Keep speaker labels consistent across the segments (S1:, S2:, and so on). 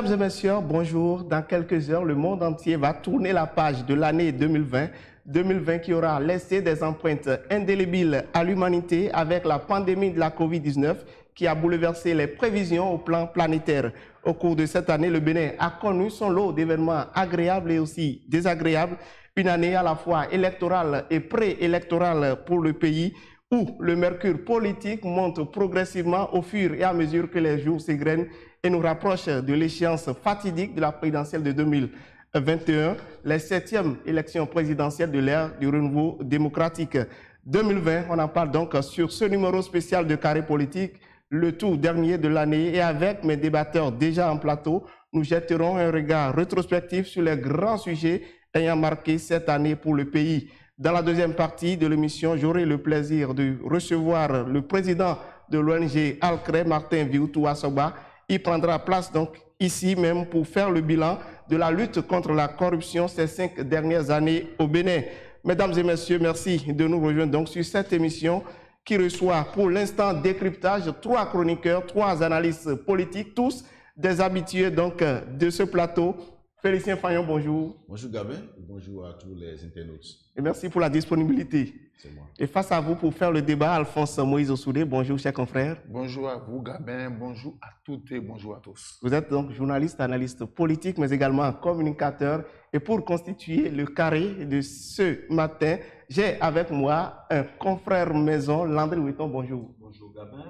S1: Mesdames et messieurs, bonjour. Dans quelques heures, le monde entier va tourner la page de l'année 2020. 2020 qui aura laissé des empreintes indélébiles à l'humanité avec la pandémie de la Covid-19 qui a bouleversé les prévisions au plan planétaire. Au cours de cette année, le Bénin a connu son lot d'événements agréables et aussi désagréables. Une année à la fois électorale et préélectorale pour le pays, où le mercure politique monte progressivement au fur et à mesure que les jours s'égrènent et nous rapproche de l'échéance fatidique de la présidentielle de 2021, les 7e élections présidentielles de l'ère du renouveau démocratique. 2020, on en parle donc sur ce numéro spécial de Carré Politique, le tout dernier de l'année, et avec mes débatteurs déjà en plateau, nous jetterons un regard rétrospectif sur les grands sujets ayant marqué cette année pour le pays. Dans la deuxième partie de l'émission, j'aurai le plaisir de recevoir le président de l'ONG Alcré, Martin Viutou Assoba. Il prendra place donc ici même pour faire le bilan de la lutte contre la corruption ces 5 dernières années au Bénin. Mesdames et messieurs, merci de nous rejoindre donc sur cette émission qui reçoit pour l'instant décryptage 3 chroniqueurs, 3 analystes politiques, tous des habitués donc de ce plateau. Félicien Fayon, bonjour.
S2: Bonjour Gabin, bonjour à tous les internautes.
S1: Et merci pour la disponibilité.
S2: C'est moi.
S1: Et face à vous pour faire le débat, Alphonse Moïse Ossoudé, bonjour chers confrères.
S3: Bonjour à vous Gabin, bonjour à toutes et bonjour à tous.
S1: Vous êtes donc journaliste, analyste politique, mais également communicateur. Et pour constituer le carré de ce matin, j'ai avec moi un confrère maison, Landry Witton, bonjour.
S4: Bonjour Gabin,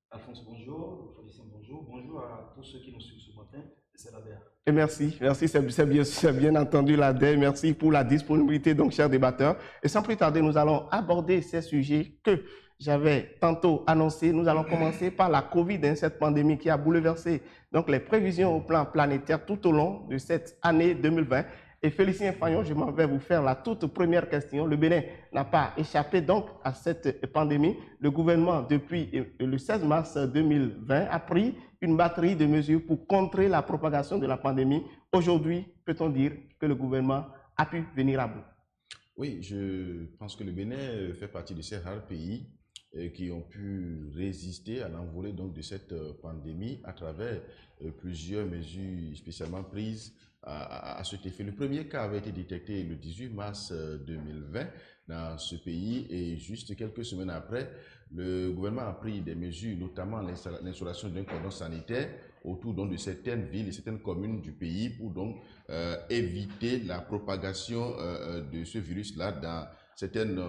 S4: Alphonse bonjour, Félicien bonjour, bonjour à tous ceux qui nous suivent ce matin. C'est la DER.
S1: Et merci, c'est bien entendu la DER. Merci pour la disponibilité, donc, chers débatteurs. Et sans plus tarder, nous allons aborder ces sujets que j'avais tantôt annoncés. Nous allons commencer par la Covid, cette pandémie qui a bouleversé donc, les prévisions au plan planétaire tout au long de cette année 2020. Et Félicien Fayon, je m'en vais vous faire la toute première question. Le Bénin n'a pas échappé donc à cette pandémie. Le gouvernement, depuis le 16 mars 2020, a pris une batterie de mesures pour contrer la propagation de la pandémie. Aujourd'hui, peut-on dire que le gouvernement a pu venir à bout?
S2: Oui, je pense que le Bénin fait partie de ces rares pays qui ont pu résister à l'envolée de cette pandémie à travers plusieurs mesures spécialement prises à cet effet. Le premier cas avait été détecté le 18 mars 2020 dans ce pays et juste quelques semaines après, le gouvernement a pris des mesures, notamment l'installation d'un cordon sanitaire autour de certaines villes et certaines communes du pays pour donc éviter la propagation de ce virus-là dans certaines,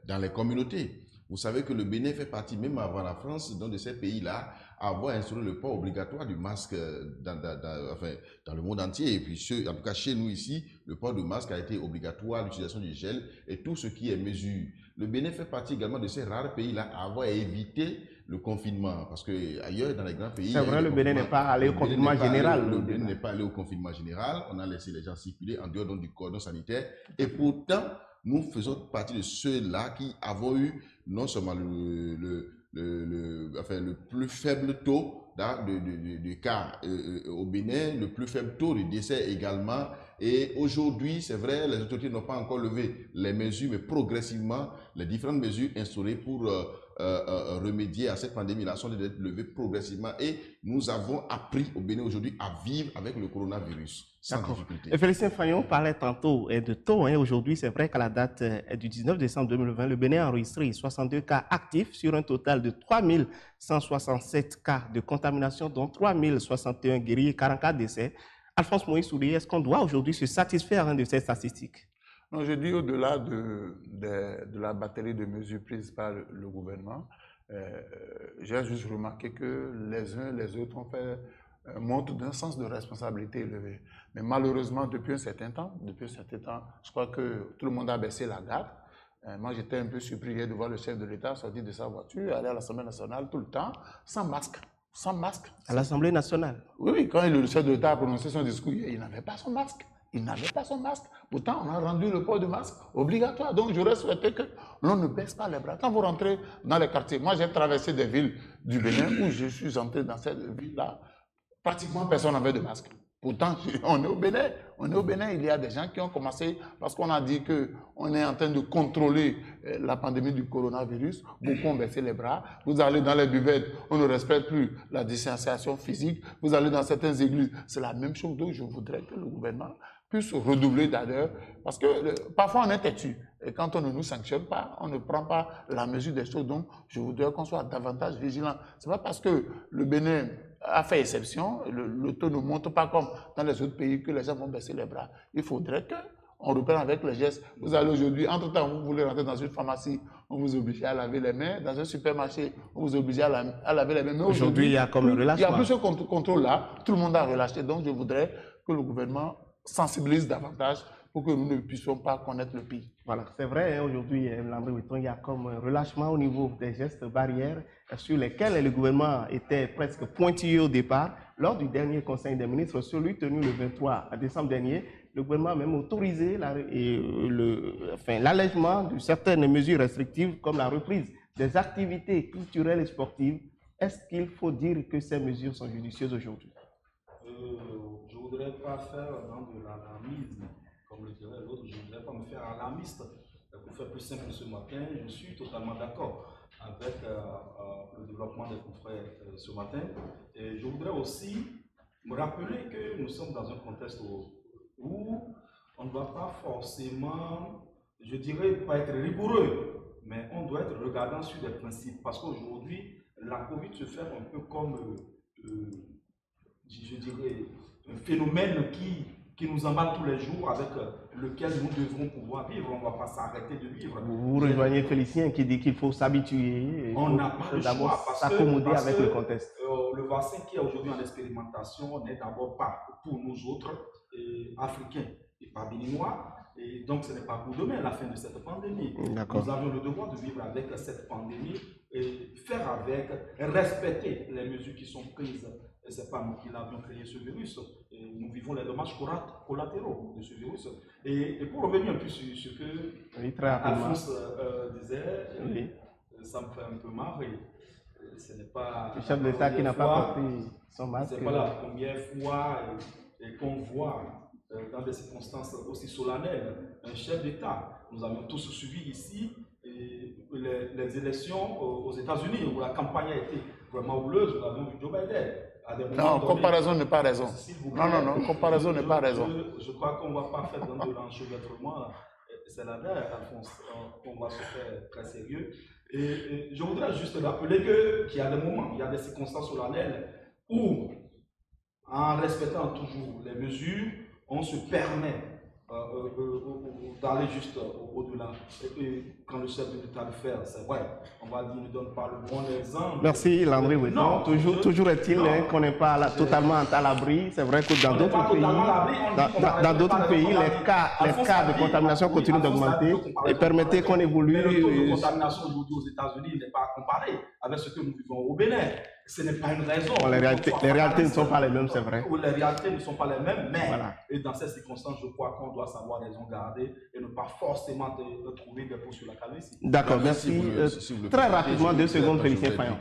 S2: dans les communautés. Vous savez que le Bénin fait partie, même avant la France, de ces pays-là, à avoir instauré le port obligatoire du masque dans le monde entier. Et puis, en tout cas, chez nous ici, le port du masque a été obligatoire, l'utilisation du gel et tout ce qui est mesure. Le Bénin fait partie également de ces rares pays-là à avoir évité le confinement. Parce qu'ailleurs, dans les grands pays...
S1: C'est vrai, le Bénin n'est pas allé au confinement général.
S2: Le Bénin n'est pas allé au confinement général. On a laissé les gens circuler en dehors du cordon sanitaire. Et pourtant, nous faisons partie de ceux-là qui avons eu non seulement le plus faible taux de cas au Bénin, le plus faible taux de décès également. Et aujourd'hui, c'est vrai, les autorités n'ont pas encore levé les mesures, mais progressivement, les différentes mesures instaurées pour remédier à cette pandémie-là sont d'être levées progressivement. Et nous avons appris au Bénin aujourd'hui à vivre avec le coronavirus sans difficulté.
S1: Et Félicien Fayon parlait tantôt de taux. Aujourd'hui, c'est vrai qu'à la date du 19 décembre 2020, le Bénin a enregistré 62 cas actifs sur un total de 3167 cas de contamination, dont 3061 guéris et 44 décès. Alphonse Moïse Ossoudé, est-ce qu'on doit aujourd'hui se satisfaire de ces statistiques?
S3: Non, je dis au-delà de la batterie de mesures prises par le gouvernement, j'ai juste remarqué que les uns et les autres ont fait montre d'un sens de responsabilité élevé. Mais malheureusement, depuis un certain temps, je crois que tout le monde a baissé la garde. Moi, j'étais un peu surpris de voir le chef de l'État sortir de sa voiture, aller à l'Assemblée nationale tout le temps, sans masque. Sans masque.
S1: À l'Assemblée nationale?
S3: Oui, quand le chef de l'État a prononcé son discours, il n'avait pas son masque. Il n'avait pas son masque. Pourtant, on a rendu le port de masque obligatoire. Donc, j'aurais souhaité que l'on ne baisse pas les bras. Quand vous rentrez dans les quartiers, moi, j'ai traversé des villes du Bénin où je suis entré dans cette ville-là. Pratiquement personne n'avait de masque. Pourtant, on est au Bénin. On est au Bénin, il y a des gens qui ont commencé, parce qu'on a dit qu'on est en train de contrôler la pandémie du coronavirus. Beaucoup ont baissé les bras. Vous allez dans les buvettes, on ne respecte plus la distanciation physique. Vous allez dans certaines églises, c'est la même chose. Donc, je voudrais que le gouvernement puisse redoubler d'ailleurs, parce que parfois on est têtu. Et quand on ne nous sanctionne pas, on ne prend pas la mesure des choses. Donc, je voudrais qu'on soit davantage vigilant. Ce n'est pas parce que le Bénin a fait exception, le taux ne monte pas comme dans les autres pays que les gens vont baisser les bras. Il faudrait qu'on reprenne avec les gestes. Vous allez aujourd'hui, entre-temps, vous voulez rentrer dans une pharmacie, on vous oblige à laver les mains. Dans un supermarché, on vous oblige à laver les mains. Mais
S1: aujourd'hui, il y a comme un relâchement.
S3: Il y a plus ce contrôle-là. Tout le monde a relâché. Donc, je voudrais que le gouvernement sensibilise davantage pour que nous ne puissions pas connaître le pays.
S1: Voilà, c'est vrai, hein, aujourd'hui, Landry Weton, il y a comme un relâchement au niveau des gestes barrières sur lesquels le gouvernement était presque pointilleux au départ. Lors du dernier Conseil des ministres, celui tenu le 23 décembre dernier, le gouvernement a même autorisé l'allègement de certaines mesures restrictives comme la reprise des activités culturelles et sportives. Est-ce qu'il faut dire que ces mesures sont judicieuses aujourd'hui?
S4: Je ne voudrais pas faire dans de l'alarmisme, comme le dirait l'autre, je ne voudrais pas me faire alarmiste. Pour faire plus simple ce matin, je suis totalement d'accord avec le développement des confrères ce matin. Et je voudrais aussi me rappeler que nous sommes dans un contexte où on ne doit pas forcément, je dirais, pas être rigoureux, mais on doit être regardant sur des principes. Parce qu'aujourd'hui, la Covid se fait un peu comme, je dirais, un phénomène qui nous emballe tous les jours, avec lequel nous devrons pouvoir vivre. On ne va pas s'arrêter de vivre.
S1: Vous rejoignez Félicien qui dit qu'il faut s'habituer.
S4: On n'a pas le choix
S1: s'accommoder avec le contexte.
S4: Le vaccin qui est aujourd'hui en expérimentation n'est d'abord pas pour nous autres Africains et pas béninois. Et donc, ce n'est pas pour demain la fin de cette pandémie. Nous avons le devoir de vivre avec cette pandémie et faire avec, respecter les mesures qui sont prises. Et ce n'est pas nous qui l'avions créé ce virus. Et nous vivons les dommages collatéraux de ce virus. Et pour revenir un peu sur ce que Alphonse disait, ça me fait un peu marrer. Ce n'est pas
S1: le chef d'État qui n'a pas porté son masque.
S4: Ce n'est pas la première fois qu'on voit dans des circonstances aussi solennelles un chef d'État. Nous avions tous suivi ici les élections aux États-Unis où la campagne a été vraiment houleuse. Nous avions vu Joe Biden.
S3: Non, comparaison n'est pas raison. Non, comparaison n'est pas raison.
S4: Je crois qu'on ne va pas faire dans de l'enchevêtrement. C'est la dernière, Alphonse. On va se faire très sérieux. Et je voudrais juste rappeler qu'il y a des moments, il y a des circonstances solennelles où, en respectant toujours les mesures, on se permet d'aller juste au-delà. Et quand le chef de l'État le fait, c'est vrai, on va dire, ne donne pas le bon exemple.
S1: Merci Landry Weton. Toujours est-il qu'on n'est pas totalement à l'abri. C'est vrai que dans d'autres pays, les cas de contamination continuent d'augmenter. Et permettez qu'on évolue.
S4: Mais le taux de contamination aujourd'hui aux États-Unis n'est pas comparé avec ce que nous vivons au Bénin. Ce n'est pas une raison.
S1: Bon, les réalités ne sont pas les mêmes, c'est vrai.
S4: Les réalités ne sont pas les mêmes, mais et dans ces circonstances, je crois qu'on doit savoir raison garder et ne pas forcément trouver des pots sur la calvitie.
S1: D'accord, merci. Très rapidement, 2 secondes, Félicien Fayon.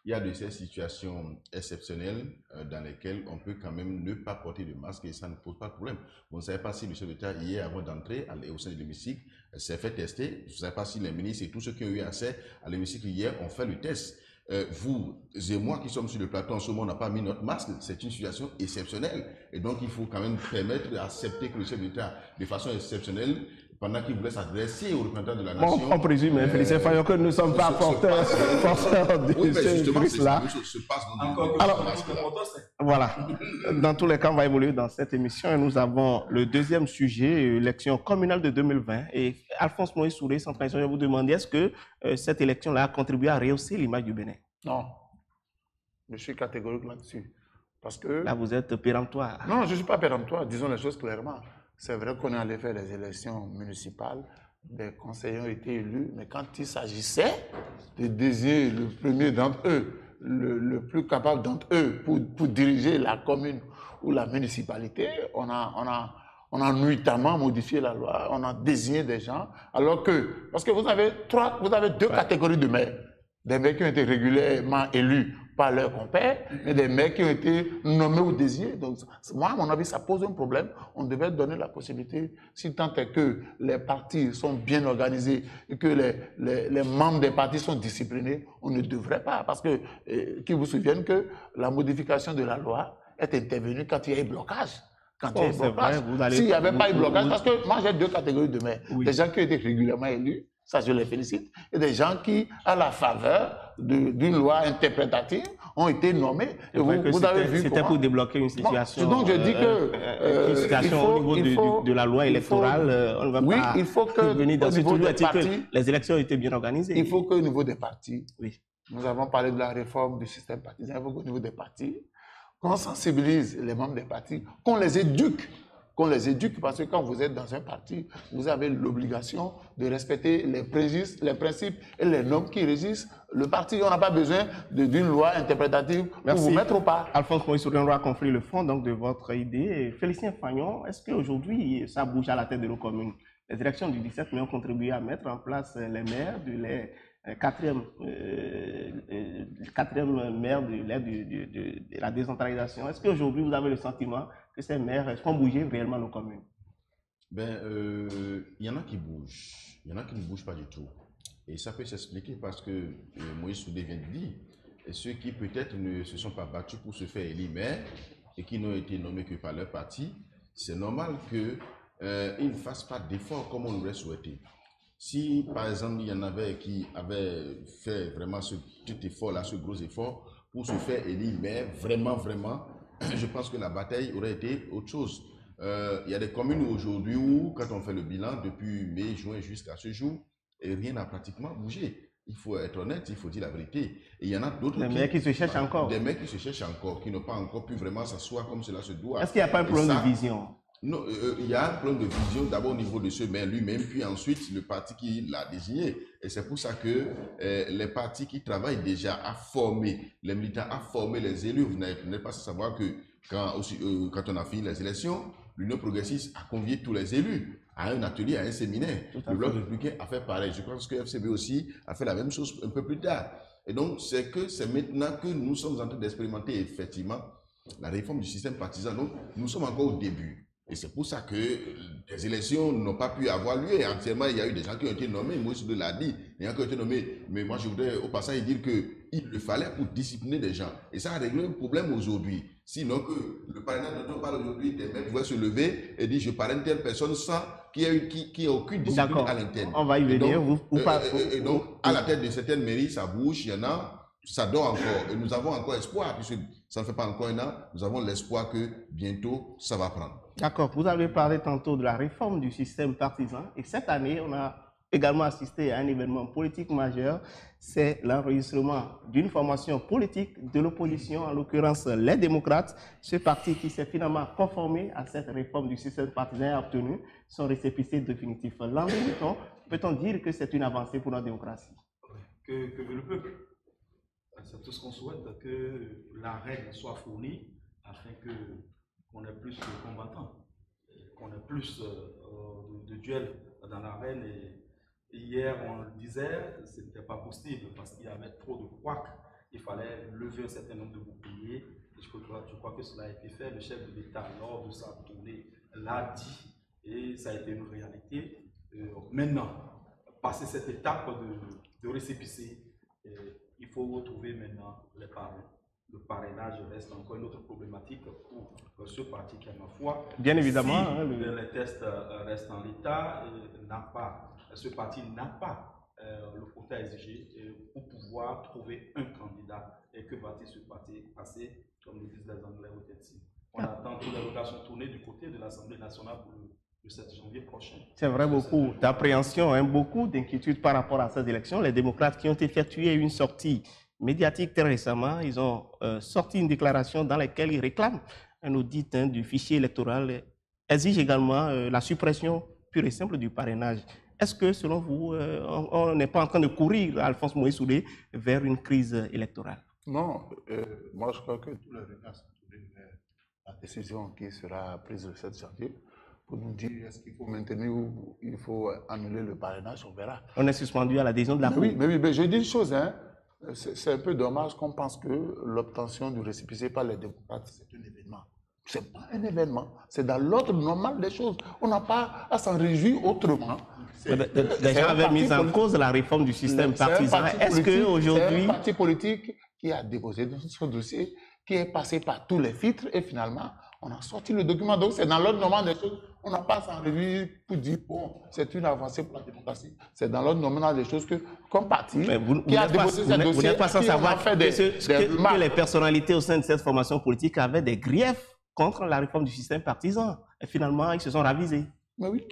S2: Il y a de ces situations exceptionnelles dans lesquelles on peut quand même ne pas porter de masque et ça ne pose pas de problème. Vous ne savez pas si le chef d'État, hier, avant d'entrer au sein de l'hémicycle, s'est fait tester. Vous ne savez pas si les ministres et tous ceux qui ont eu accès à l'hémicycle hier ont fait le test. Vous et moi qui sommes sur le plateau en ce moment, on n'a pas mis notre masque. C'est une situation exceptionnelle. Et donc, il faut quand même permettre d'accepter que le chef d'État, de façon exceptionnelle, pendant qu'il voulait s'adresser aux représentants de la nation.
S1: On présume, Félicien Fayon, que nous ne sommes pas porteurs de ce virus-là. Voilà. Dans tous les cas, on va évoluer dans cette émission et nous avons le deuxième sujet, l'élection communale de 2020. Et Alphonse Moïse Souré, sans transition, je vous demande, est-ce que cette élection-là a contribué à rehausser l'image du Bénin?
S3: Non. Je suis catégorique là-dessus. Parce que...
S1: Là, vous êtes péremptoire.
S3: Non, je ne suis pas péremptoire. Disons les choses clairement. C'est vrai qu'on est allé faire des élections municipales, des conseillers ont été élus, mais quand il s'agissait de désigner le premier d'entre eux, le plus capable d'entre eux pour diriger la commune ou la municipalité, on a nuitamment modifié la loi, on a désigné des gens, alors que, parce que vous avez 2 catégories de maires, des maires qui ont été régulièrement élus pas leurs compères, mais des maires qui ont été nommés ou désignés. Donc, moi, à mon avis, ça pose un problème. On devait donner la possibilité, si tant est que les partis sont bien organisés et que les membres des partis sont disciplinés, on ne devrait pas. Parce que, qu'ils vous souviennent que la modification de la loi est intervenue quand il y a eu blocage. Quand il y a eu blocage. S'il n'y avait pas eu blocage, parce que moi, j'ai deux catégories de maires. Oui. Des gens qui ont été régulièrement élus, ça je les félicite, et des gens qui, à la faveur d'une loi interprétative, ont été nommés. Et
S1: vous avez vu c'était pour débloquer une situation.
S3: Bon, donc je dis que
S1: une situation au niveau de la loi électorale, on ne va pas
S3: il faut que
S1: venir dans ce toujours que les élections ont été bien organisées.
S3: Il faut qu'au niveau des partis, nous avons parlé de la réforme du système partisan, il faut qu'au niveau des partis, qu'on sensibilise les membres des partis, qu'on les éduque. Parce que quand vous êtes dans un parti, vous avez l'obligation de respecter les principes et les normes qui régissent le parti. On n'a pas besoin d'une loi interprétative pour vous mettre au pas.
S1: Alphonse Moïse Soudé, on va compris le fond donc, de votre idée. Félicien Fagnon, est-ce qu'aujourd'hui, ça bouge à la tête de nos communes? Les élections du 17 mai ont contribué à mettre en place les maires quatrième maire de la décentralisation. Est-ce qu'aujourd'hui, vous avez le sentiment que ces maires font bouger réellement nos communes?
S2: Il y en a qui bougent. Il y en a qui ne bougent pas du tout. Et ça peut s'expliquer parce que Moïse Soudé vient de dire, et ceux qui peut-être ne se sont pas battus pour se faire élire maire et qui n'ont été nommés que par leur parti, c'est normal qu'ils ne fassent pas d'efforts comme on l'aurait souhaité. Si, par exemple, il y en avait qui avaient fait vraiment ce petit effort-là, ce gros effort, pour se faire élire maire, vraiment, je pense que la bataille aurait été autre chose. Il y a des communes aujourd'hui où, quand on fait le bilan, depuis mai, juin jusqu'à ce jour, rien n'a pratiquement bougé. Il faut être honnête, il faut dire la vérité. Et il y en a d'autres
S1: qui se cherchent encore.
S2: Des maires qui se cherchent encore, qui n'ont pas encore pu vraiment s'asseoir comme cela se doit.
S1: Est-ce qu'il n'y a pas un problème de vision?
S2: Non, il y a un problème de vision d'abord au niveau de ce maire lui-même, puis ensuite le parti qui l'a désigné. Et c'est pour ça que les partis qui travaillent déjà à former les militants, à former les élus, vous n'êtes pas sans savoir que quand on a fini les élections, l'Union progressiste a convié tous les élus à un atelier, à un séminaire. Le Bloc républicain a fait pareil. Je pense que FCB aussi a fait la même chose un peu plus tard. Et donc, c'est maintenant que nous sommes en train d'expérimenter effectivement la réforme du système partisan. Donc, nous sommes encore au début. Et c'est pour ça que les élections n'ont pas pu avoir lieu. Et actuellement, il y a eu des gens qui ont été nommés. Moïse Soudé l'a dit. Il y a qui ont été nommés. Mais moi, je voudrais au passage dire qu'il le fallait pour discipliner des gens. Et ça a réglé un problème aujourd'hui. Sinon, que le parrainage dont on parle aujourd'hui, des mecs pouvaient se lever et dire je parraine telle personne sans qu'il y ait aucune discipline à l'interne.
S1: On va y venir.
S2: Et donc, à la tête de certaines mairies, ça bouge, il y en a, ça dort encore. Et nous avons encore espoir, puisque ça ne fait pas encore un an, nous avons l'espoir que bientôt, ça va prendre.
S1: D'accord. Vous avez parlé tantôt de la réforme du système partisan. Et cette année, on a également assisté à un événement politique majeur. C'est l'enregistrement d'une formation politique de l'opposition, en l'occurrence les démocrates. Ce parti qui s'est finalement conformé à cette réforme du système partisan a obtenu son récépissé définitif. L'an peut-on dire que c'est une avancée pour notre démocratie?
S4: Que veut le peuple? C'est tout ce qu'on souhaite, que la règle soit fournie afin qu'on ait plus de combattants, qu'on ait plus de duels dans l'arène. Et hier, on le disait, ce n'était pas possible parce qu'il y avait trop de couacs. Il fallait lever un certain nombre de boucliers. Et je crois que cela a été fait. Le chef de l'État, lors de sa tournée, l'a dit et ça a été une réalité. Maintenant, passer cette étape de récépissé, il faut retrouver maintenant les parrains. Le parrainage reste encore une autre problématique pour ce parti qui a ma foi.
S1: Bien évidemment.
S4: Si les tests restent en l'état, ce parti n'a pas le quota exigé pour pouvoir trouver un candidat. Et que va-t-il se passer, comme le disent les Anglais au Tetsi? On attend que les regards sont tournés du côté de l'Assemblée nationale pour le 7 janvier prochain.
S1: C'est vrai, beaucoup d'appréhension, beaucoup d'inquiétude par rapport à ces élections. Les démocrates qui ont effectué une sortie médiatique très récemment, ils ont sorti une déclaration dans laquelle ils réclament un audit du fichier électoral, exigent également la suppression pure et simple du parrainage. Est-ce que, selon vous, on n'est pas en train de courir, Alphonse Moïse Soudé, vers une crise électorale?
S3: Non, moi je crois que tous les regards sont tournés vers la décision qui sera prise le 7 janvier. Pour nous dire est-ce qu'il faut maintenir ou il faut annuler le parrainage, on verra.
S1: On est suspendu à la décision de la Cour.
S3: Oui, mais je dis une chose, hein. c'est un peu dommage qu'on pense que l'obtention du récépissé par les démocrates, c'est un événement. Ce n'est pas un événement, c'est dans l'ordre normal des choses. On n'a pas à s'en réjouir autrement.
S1: Les gens avaient mis en cause la réforme du système partisan. Est-ce qu'aujourd'hui...
S3: C'est un parti politique qui a déposé son dossier, qui est passé par tous les filtres et finalement, on a sorti le document. Donc, c'est dans l'ordre normal des choses. On n'a pas à s'en réjouir pour dire, bon, c'est une avancée pour la démocratie. C'est dans l'ordre normal des choses que, comme parti, qui a déposé ce dossier,
S1: vous n'êtes pas sans savoir
S3: fait
S1: que les personnalités au sein de cette formation politique avaient des griefs contre la réforme du système partisan. Et finalement, ils se sont ravisés.
S3: Mais oui.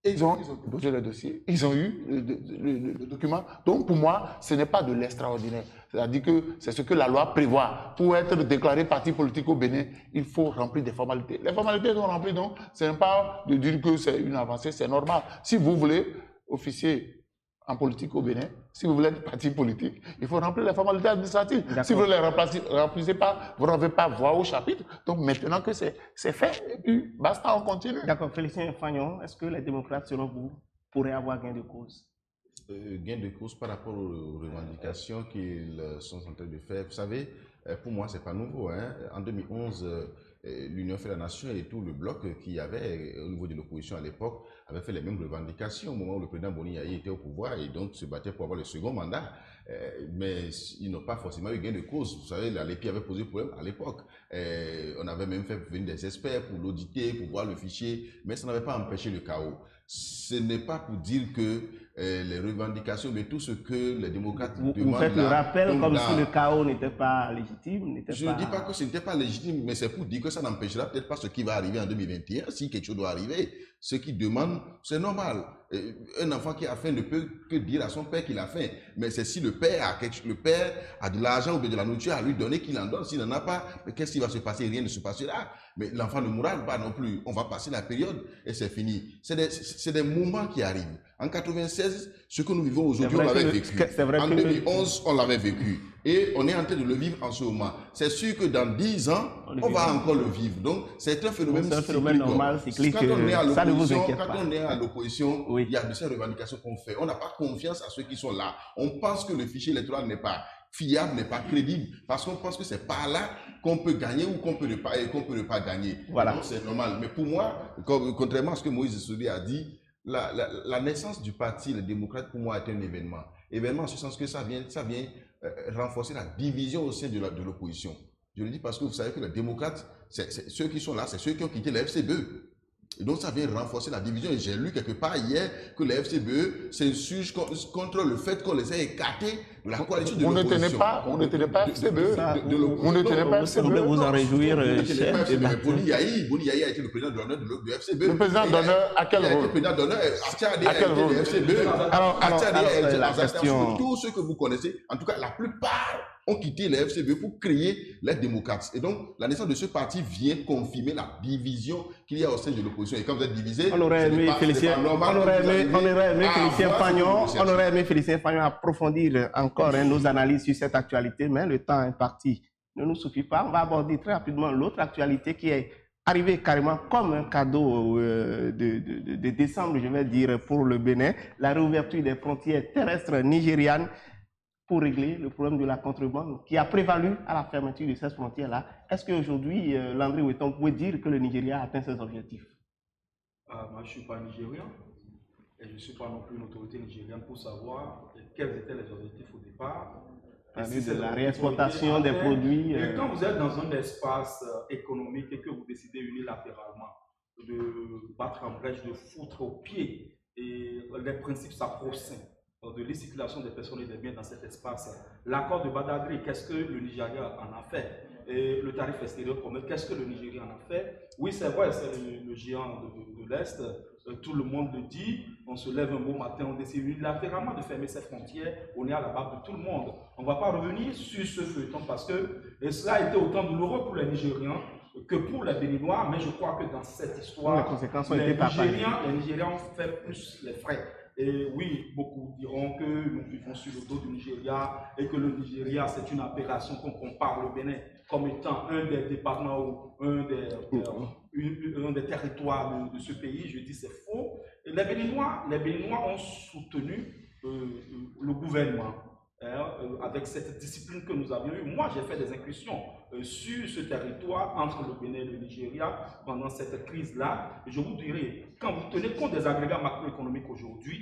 S3: Ils ont déposé le dossier, ils ont eu le document. Donc, pour moi, ce n'est pas de l'extraordinaire. C'est-à-dire que c'est ce que la loi prévoit. Pour être déclaré parti politique au Bénin, il faut remplir des formalités. Les formalités sont remplies, donc ce n'est pas de dire que c'est une avancée, c'est normal. Si vous voulez officier en politique au Bénin, si vous voulez être parti politique, il faut remplir les formalités administratives. Si vous ne les remplissez pas, vous n'avez pas voix au chapitre. Donc maintenant que c'est fait, et puis basta, on continue.
S1: D'accord. Félicien Fagnon, est-ce que les démocrates, selon vous, pourraient avoir gain de cause?
S2: Gain de cause par rapport aux revendications qu'ils sont en train de faire. Vous savez, pour moi, ce n'est pas nouveau. Hein. En 2011, l'Union fait la nation et tout le bloc qu'il y avait au niveau de l'opposition à l'époque avait fait les mêmes revendications au moment où le président Boni Yayi était au pouvoir et donc se battait pour avoir le second mandat. Mais ils n'ont pas forcément eu gain de cause. Vous savez, l'ALEPI avait posé problème à l'époque. On avait même fait venir des experts pour l'auditer, pour voir le fichier, mais ça n'avait pas empêché le chaos. Ce n'est pas pour dire que les revendications, mais tout ce que les démocrates demandent...
S1: Vous faites le rappel comme si le chaos n'était pas légitime.
S2: Je ne dis pas que ce n'était pas légitime, mais c'est pour dire que ça n'empêchera peut-être pas ce qui va arriver en 2021. Si quelque chose doit arriver, ce qu'ils demandent, c'est normal. Un enfant qui a faim ne peut que dire à son père qu'il a faim. Mais c'est si le père a de l'argent ou de la nourriture à lui donner qu'il en donne. S'il n'en a pas, qu'est-ce qui va se passer? Rien ne se passera. Mais l'enfant ne mourra pas non plus. On va passer la période et c'est fini. C'est des moments qui arrivent. En 96, ce que nous vivons aujourd'hui, on l'avait vécu. En 2011, on l'avait vécu. Et on est en train de le vivre en ce moment. C'est sûr que dans 10 ans, on va encore le vivre. Donc, c'est un phénomène
S1: normal, cyclique.
S2: Quand on est à
S1: pas.
S2: l'opposition, il y a de ces revendications qu'on fait. On n'a pas confiance à ceux qui sont là. On pense que le fichier électoral n'est pas fiable, n'est pas crédible, parce qu'on pense que c'est par là qu'on peut gagner ou qu'on peut ne pas gagner.
S1: Voilà.
S2: Donc, c'est normal. Mais pour moi, contrairement à ce que Moïse Soudi a dit, la naissance du parti, les démocrates, pour moi, est un événement. Événement en ce sens que ça vient renforcer la division au sein de l'opposition. Je le dis parce que vous savez que les démocrates, ceux qui sont là, c'est ceux qui ont quitté la FCBE. Et donc, ça vient renforcer la division. Et j'ai lu quelque part hier que la FCBE s'insurge contre le fait qu'on les ait écartés de la coalition de l'opposition.
S3: On ne tenait pas FCBE. On ne tenait pas FCBE.
S1: Vous devez vous en réjouir, chef.
S2: Boni Yayi a été le président d'honneur de FCBE.
S3: Le président d'honneur à quel rôle? Il a été président d'honneur.
S2: À quel rôle? De FCBE.
S1: Alors, la question...
S2: Tous ceux que vous connaissez, en tout cas, la plupart ont quitté les FCBE pour créer les démocrates. Et donc, la naissance de ce parti vient confirmer la division qu'il y a au sein de l'opposition. Et quand vous êtes divisé,
S1: on aurait aimé Félicien Fagnon approfondir encore nos analyses sur cette actualité, mais le temps imparti ne nous suffit pas. On va aborder très rapidement l'autre actualité qui est arrivée carrément comme un cadeau de décembre, je vais dire, pour le Bénin, la réouverture des frontières terrestres nigérianes pour régler le problème de la contrebande qui a prévalu à la fermeture de ces frontières-là. Est-ce qu'aujourd'hui, Landry Weton, vous pouvez dire que le Nigeria a atteint ses objectifs?
S4: Moi, je ne suis pas nigérien et je ne suis pas non plus une autorité nigérienne pour savoir quels étaient les objectifs au départ.
S1: De la réexportation des produits.
S4: Et quand vous êtes dans un espace économique et que vous décidez unilatéralement de battre en brèche, de foutre au pied et les principes sacro-saints de la circulation des personnes et des biens dans cet espace. L'accord de Badagry, qu'est-ce que le Nigeria en a fait? Et le tarif extérieur commun, qu'est-ce que le Nigeria en a fait? Oui, c'est vrai, c'est le géant de l'Est. Tout le monde le dit. On se lève un beau matin, on décide unilatéralement de fermer ces frontières. On est à la barre de tout le monde. On ne va pas revenir sur ce feuilleton parce que cela a été autant douloureux pour les Nigériens que pour les Béninois. Mais je crois que dans cette histoire,
S1: les conséquences ont été partagées.
S4: Les Nigériens ont fait plus les frais. Et oui, beaucoup diront que nous vivons sur le dos du Nigeria et que le Nigeria, c'est une aberration qu'on compare le Bénin comme étant un des départements ou un des territoires de ce pays. Je dis c'est faux. Et les Béninois ont soutenu le gouvernement. avec cette discipline que nous avions eue. Moi, j'ai fait des incursions sur ce territoire entre le Bénin et le Nigeria pendant cette crise-là. Je vous dirais, quand vous tenez compte des agrégats macroéconomiques aujourd'hui,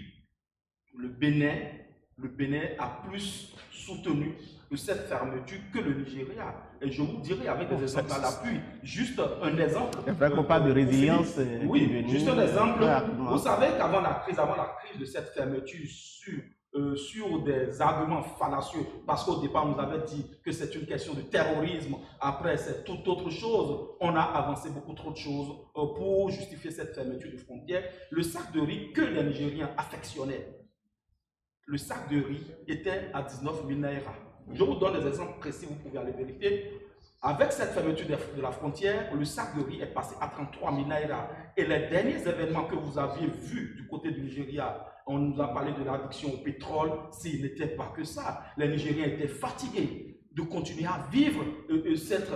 S4: le Bénin a plus soutenu de cette fermeture que le Nigeria. Et je vous dirais avec des exemples à l'appui, juste un exemple.
S1: C'est vrai qu'on parle de résilience.
S4: Oui, juste un exemple. Vous savez qu'avant la crise de cette fermeture sur des arguments fallacieux, parce qu'au départ, on nous avait dit que c'est une question de terrorisme, après c'est toute autre chose. On a avancé beaucoup trop de choses pour justifier cette fermeture de frontières. Le sac de riz que les Nigériens affectionnaient, le sac de riz était à 19 000 naira. Je vous donne des exemples précis, vous pouvez aller vérifier. Avec cette fermeture de la frontière, le sac de riz est passé à 33 000 naira. Et les derniers événements que vous aviez vus du côté du Nigeria, on nous a parlé de l'addiction au pétrole, s'il n'était pas que ça. Les Nigériens étaient fatigués de continuer à vivre cette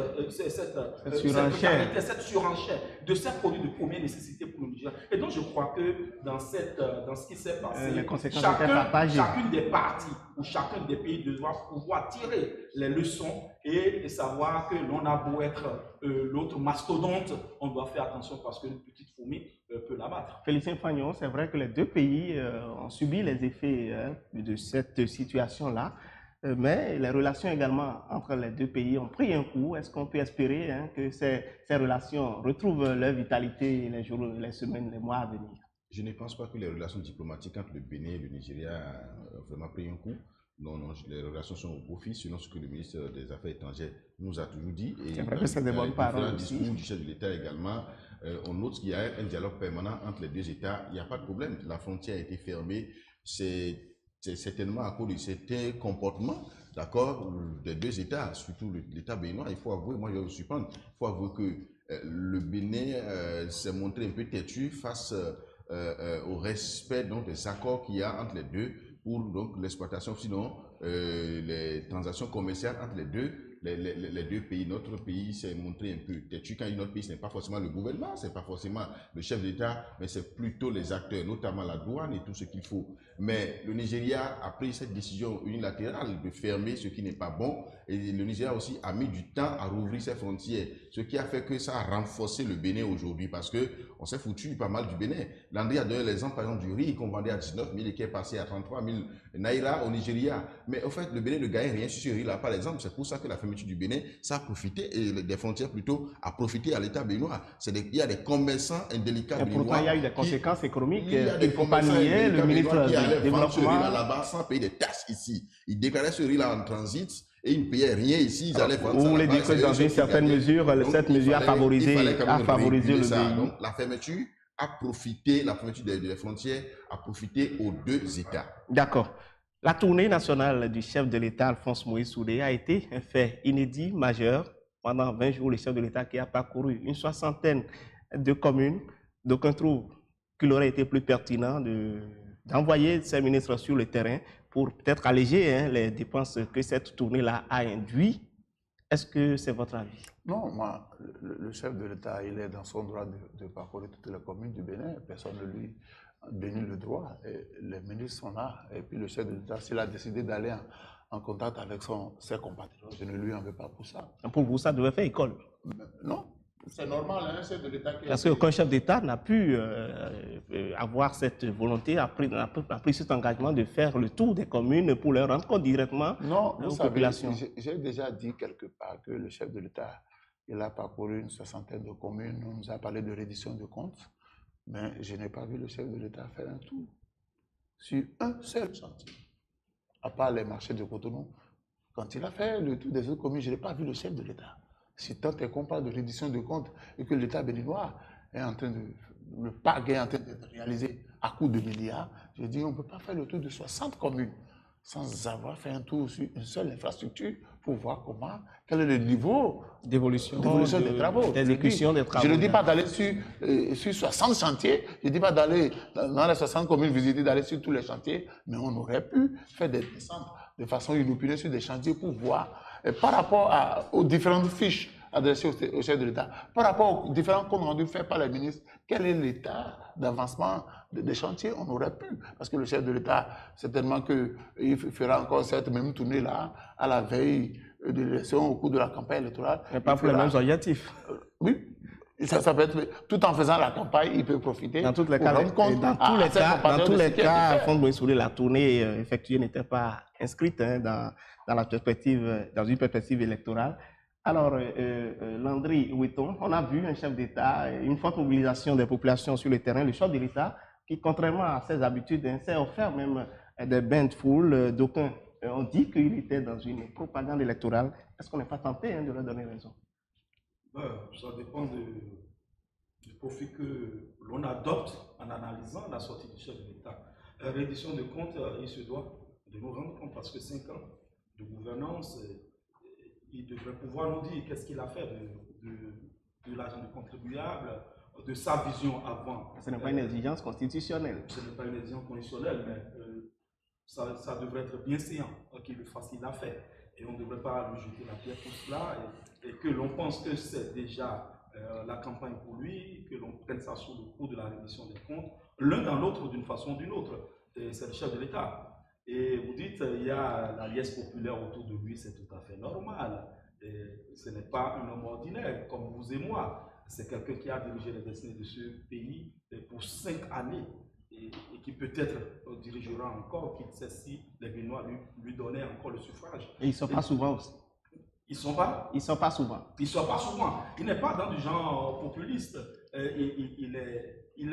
S4: surenchère de ces produits de première nécessité pour le Nigeria. Et donc, je crois que dans ce qui s'est passé, chacune des parties ou chacun des pays doit pouvoir tirer les leçons et savoir que l'on a beau être l'autre mastodonte, on doit faire attention parce qu'une petite fourmi peut l'abattre.
S1: Félicien Fagnon, c'est vrai que les deux pays ont subi les effets de cette situation-là. Mais les relations également entre les deux pays ont pris un coup. Est-ce qu'on peut espérer que ces relations retrouvent leur vitalité les jours, les semaines, les mois à venir?
S2: Je ne pense pas que les relations diplomatiques entre le Bénin et le Nigeria ont vraiment pris un coup. Non, les relations sont au profit, selon ce que le ministre des Affaires étrangères nous a toujours dit.
S1: C'est vrai que c'est des bonnes paroles
S2: aussi. Le discours du chef de l'État également, on note qu'il y a un dialogue permanent entre les deux États. Il n'y a pas de problème. La frontière a été fermée. C'est certainement à cause de certains comportements, d'accord, des deux États, surtout l'État béninois. Il faut avouer, moi je vais vous surprendre, il faut avouer que le Bénin s'est montré un peu têtu face au respect donc, des accords qu'il y a entre les deux pour l'exploitation, sinon les transactions commerciales entre les deux pays. Notre pays s'est montré un peu têtu. Quand notre pays, ce n'est pas forcément le gouvernement, ce n'est pas forcément le chef d'État, mais c'est plutôt les acteurs, notamment la douane et tout ce qu'il faut. Mais le Nigeria a pris cette décision unilatérale de fermer ce qui n'est pas bon. Et le Nigeria aussi a mis du temps à rouvrir ses frontières, ce qui a fait que ça a renforcé le Bénin aujourd'hui parce qu'on s'est foutu pas mal du Bénin. Landry a donné l'exemple par exemple du riz qu'on vendait à 19 000 et qui est passé à 33 000 naira au Nigeria. Mais au fait, le Bénin ne gagne rien sur ce riz-là par exemple. C'est pour ça que la fermeture du Bénin, ça a profité, et des frontières plutôt, a profité à l'État béninois. Il y a des commerçants indélicats béninois.
S1: Pourtant, il y a eu des conséquences économiques. Il y a des commerçants le ministre
S2: du Développement là-bas sans payer des taxes ici. Ils déclaraient ce riz-là en transit et ils ne payaient rien ici. Ils allaient vendre ça.
S1: Vous voulez dire que dans une certaine mesure, cette mesure a favorisé le pays.
S2: Donc, la fermeture a profité, la fermeture des frontières a profité aux deux États.
S1: D'accord. La tournée nationale du chef de l'État, Alphonse Moïse Soudé, a été un fait inédit, majeur. Pendant 20 jours, le chef de l'État qui a parcouru une soixantaine de communes. D'aucuns trouvent qu'il aurait été plus pertinent d'envoyer ses ministres sur le terrain pour peut-être alléger les dépenses que cette tournée-là a induit. Est-ce que c'est votre avis?
S3: Non, moi, le chef de l'État, il est dans son droit de parcourir toutes les communes du Bénin. Personne ne lui donne le droit. Et les ministres sont là. Et puis le chef de l'État, s'il a décidé d'aller en contact avec ses compatriotes, je ne lui en veux pas pour ça.
S1: Pour vous, ça devait faire école?
S3: Non. C'est normal, un chef de l'État qui...
S1: Parce qu'aucun chef d'État n'a pu avoir cette volonté, a pris cet engagement de faire le tour des communes pour leur rendre compte directement aux populations.
S3: J'ai déjà dit quelque part que le chef de l'État, il a parcouru une soixantaine de communes, on nous a parlé de reddition de comptes, mais je n'ai pas vu le chef de l'État faire un tour sur un seul chantier, à part les marchés de Cotonou. Quand il a fait le tour des autres communes, je n'ai pas vu le chef de l'État. Si tant est qu'on parle de reddition de comptes et que l'État béninois est en train de, le PAG est en train d'être réalisé à coût de milliards, je dis on ne peut pas faire le tour de 60 communes sans avoir fait un tour sur une seule infrastructure pour voir quel est le niveau
S1: d'évolution
S3: des travaux.
S1: D'exécution des travaux.
S3: Je ne dis pas d'aller sur 60 chantiers, je ne dis pas d'aller dans les 60 communes visiter, d'aller sur tous les chantiers, mais on aurait pu faire des descentes de façon inopineuse sur des chantiers pour voir. Et par rapport aux différentes fiches adressé au chef de l'État. Par rapport aux différents comptes rendus faits par les ministres, quel est l'état d'avancement des chantiers? On aurait pu, parce que le chef de l'État, certainement qu'il fera encore cette même tournée-là à la veille de l'élection, au cours de la campagne électorale.
S1: Mais pas pour les mêmes objectifs.
S3: Oui. Ça peut être, tout en faisant la campagne, il peut profiter.
S1: Dans tous les cas, Alphonse Moïse-Soulé, la tournée effectuée n'était pas inscrite dans une perspective électorale. Alors, Landry Ouetton, on a vu un chef d'État, une forte mobilisation des populations sur le terrain, le chef de l'État, qui, contrairement à ses habitudes, s'est offert même des bains de foule. D'aucuns ont dit qu'il était dans une propagande électorale. Est-ce qu'on n'est pas tenté de leur donner raison?
S4: Ça dépend du profil que l'on adopte en analysant la sortie du chef de l'État. La reddition de comptes, il se doit de nous rendre compte parce que 5 ans de gouvernance, il devrait pouvoir nous dire qu'est-ce qu'il a fait de l'argent du contribuable, de sa vision avant.
S1: Ce n'est pas une exigence constitutionnelle.
S4: Ce n'est pas une exigence constitutionnelle, mais ça devrait être bien séant qu'il le fasse, il l'a fait. Et on ne devrait pas lui jeter la pierre pour cela, et que l'on pense que c'est déjà la campagne pour lui, que l'on prenne ça sous le coup de la reddition des comptes, l'un dans l'autre d'une façon ou d'une autre. C'est le chef de l'État. Et vous dites, il y a la liesse populaire autour de lui, c'est tout à fait normal. Et ce n'est pas un homme ordinaire comme vous et moi. C'est quelqu'un qui a dirigé les destinées de ce pays pour 5 années. Et qui peut-être dirigera encore, qui sait si les Béninois lui donnaient encore le suffrage.
S1: Et ils ne sont pas souvent aussi.
S4: Ils ne sont pas?
S1: Ils ne sont pas souvent.
S4: Ils ne sont pas souvent. Il n'est pas dans du genre populiste. Il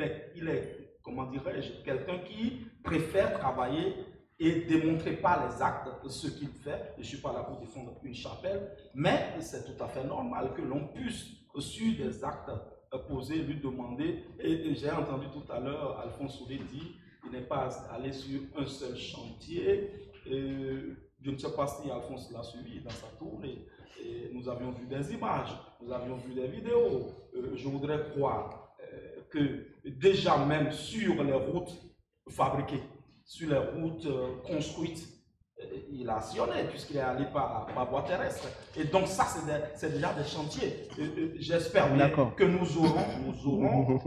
S4: est, comment dirais-je, quelqu'un qui préfère travailler et démontrer par les actes ce qu'il fait. Je ne suis pas là pour défendre une chapelle, mais c'est tout à fait normal que l'on puisse, sur des actes posés, lui demander. Et j'ai entendu tout à l'heure Alphonse Soulé dire qu'il n'est pas allé sur un seul chantier. Je ne sais pas si Alphonse l'a suivi dans sa tournée. Et nous avions vu des images, nous avions vu des vidéos. Je voudrais croire que déjà même sur les routes fabriquées, sur les routes construites, il a sillonné puisqu'il est allé par voie terrestre. Et donc ça, c'est déjà des chantiers. J'espère bien que nous aurons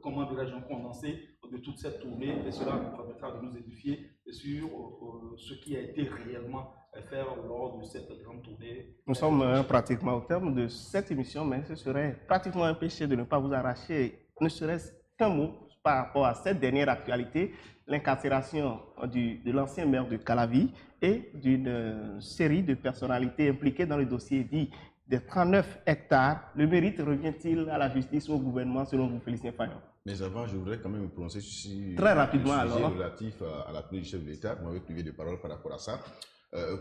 S4: comment dirais-je, un condensé de toute cette tournée, et cela nous permettra de nous édifier sur ce qui a été réellement fait lors de cette grande tournée.
S1: Nous sommes pratiquement au terme de cette émission, mais ce serait pratiquement un péché de ne pas vous arracher ne serait-ce qu'un mot par rapport à cette dernière actualité, l'incarcération de l'ancien maire de Calavi et d'une série de personnalités impliquées dans le dossier dit des 39 hectares. Le mérite revient-il à la justice ou au gouvernement selon vous, Félicien Fayon?
S2: Mais avant, je voudrais quand même me prononcer sur
S1: très rapidement
S2: le sujet
S1: alors
S2: relatif à la prise du chef de l'État. Vous m'avez privé de parole par rapport à ça.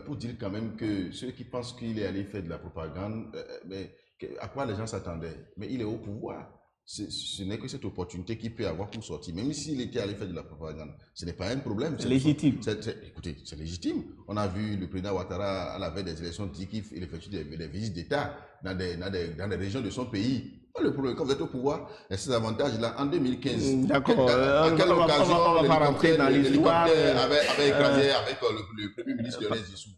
S2: Pour dire quand même que ceux qui pensent qu'il est allé faire de la propagande, mais à quoi les gens s'attendaient? Mais il est au pouvoir. Ce n'est que cette opportunité qu'il peut avoir pour sortir. Même s'il était allé faire de la propagande, ce n'est pas un problème.
S1: C'est légitime.
S2: Écoutez, c'est légitime. On a vu le président Ouattara à la veille des élections dire qu'il effectue des visites d'État dans des régions de son pays. Le problème, quand vous êtes au pouvoir, il y a ces avantages-là. En 2015,
S1: d'accord.
S2: À quelle occasion
S1: on va rentrer dans l'histoire
S2: avait écrasé avec le premier ministre Lionel Zissou?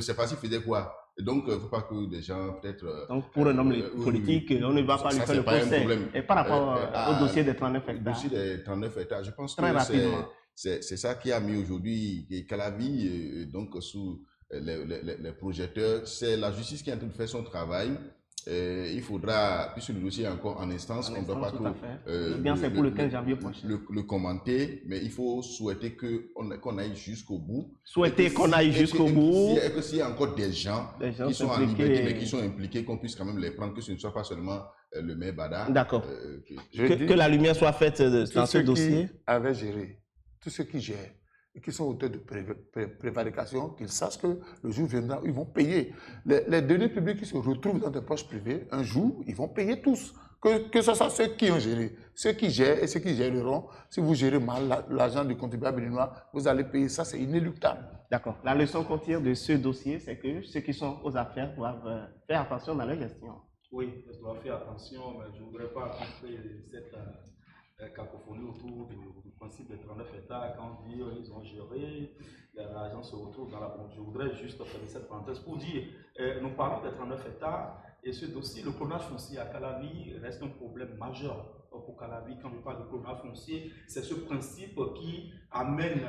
S2: C'est pas s'il faisait quoi? Et donc, il ne faut pas que des gens, peut-être...
S1: Donc, pour un homme politique, on ne va pas lui faire le procès. Et par rapport au dossier des 39 hectares.
S2: Le dossier des 39 hectares, je pense que c'est ça qui a mis aujourd'hui Calavi donc, sous les projecteurs. C'est la justice qui est en train de faire son travail. Il faudra, puisque le dossier est encore en instance, on ne doit pas tout
S1: c'est pour le 15 janvier prochain.
S2: Le commenter, mais il faut souhaiter qu'on aille jusqu'au bout.
S1: Souhaiter qu'on aille jusqu'au bout.
S2: Et que s'il y a encore des gens qui sont en liberté, mais qui sont impliqués, qu'on puisse quand même les prendre, que ce ne soit pas seulement le maire Bada.
S1: D'accord. Que la lumière soit faite dans ce dossier.
S3: Avait géré, tous ceux qui gèrent, et qui sont auteurs de prévarication, qu'ils sachent que le jour viendra où ils vont payer. Les deniers publics qui se retrouvent dans des poches privées, un jour, ils vont payer tous. Que ce soit ceux qui ont géré, ceux qui gèrent et ceux qui géreront. Si vous gérez mal l'argent du contribuable béninois, vous allez payer. Ça, c'est inéluctable.
S1: D'accord. La leçon qu'on tire de ce dossier, c'est que ceux qui sont aux affaires doivent faire attention dans leur gestion.
S4: Oui, ils doivent faire attention, mais je ne voudrais pas rentrer cette cacophonie autour du principe des 39 hectares. Quand on dit ils ont géré, l'argent se retrouve dans la banque. Je voudrais juste faire cette parenthèse pour dire, nous parlons des 39 hectares Et ce dossier, le clonage foncier à Calavi reste un problème majeur pour Calavi. Quand je parle de clonage foncier, c'est ce principe qui amène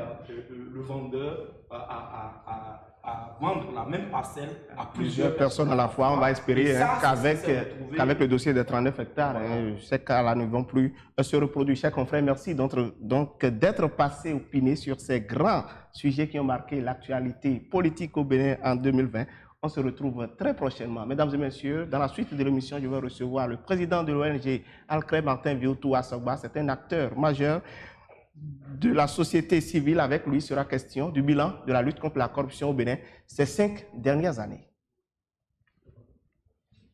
S4: le vendeur à vendre la même parcelle à plusieurs personnes
S1: à la fois. On va espérer qu'avec le dossier des 39 hectares,
S4: voilà.
S1: Ces cas-là ne vont plus se reproduire. Chers confrères, merci donc d'être passé au Pinet sur ces grands sujets qui ont marqué l'actualité politique au Bénin en 2020. On se retrouve très prochainement. Mesdames et messieurs, dans la suite de l'émission, je vais recevoir le président de l'ONG Alcré, Martin Viautou Assogba. C'est un acteur majeur de la société civile. Avec lui sera question du bilan de la lutte contre la corruption au Bénin ces 5 dernières années.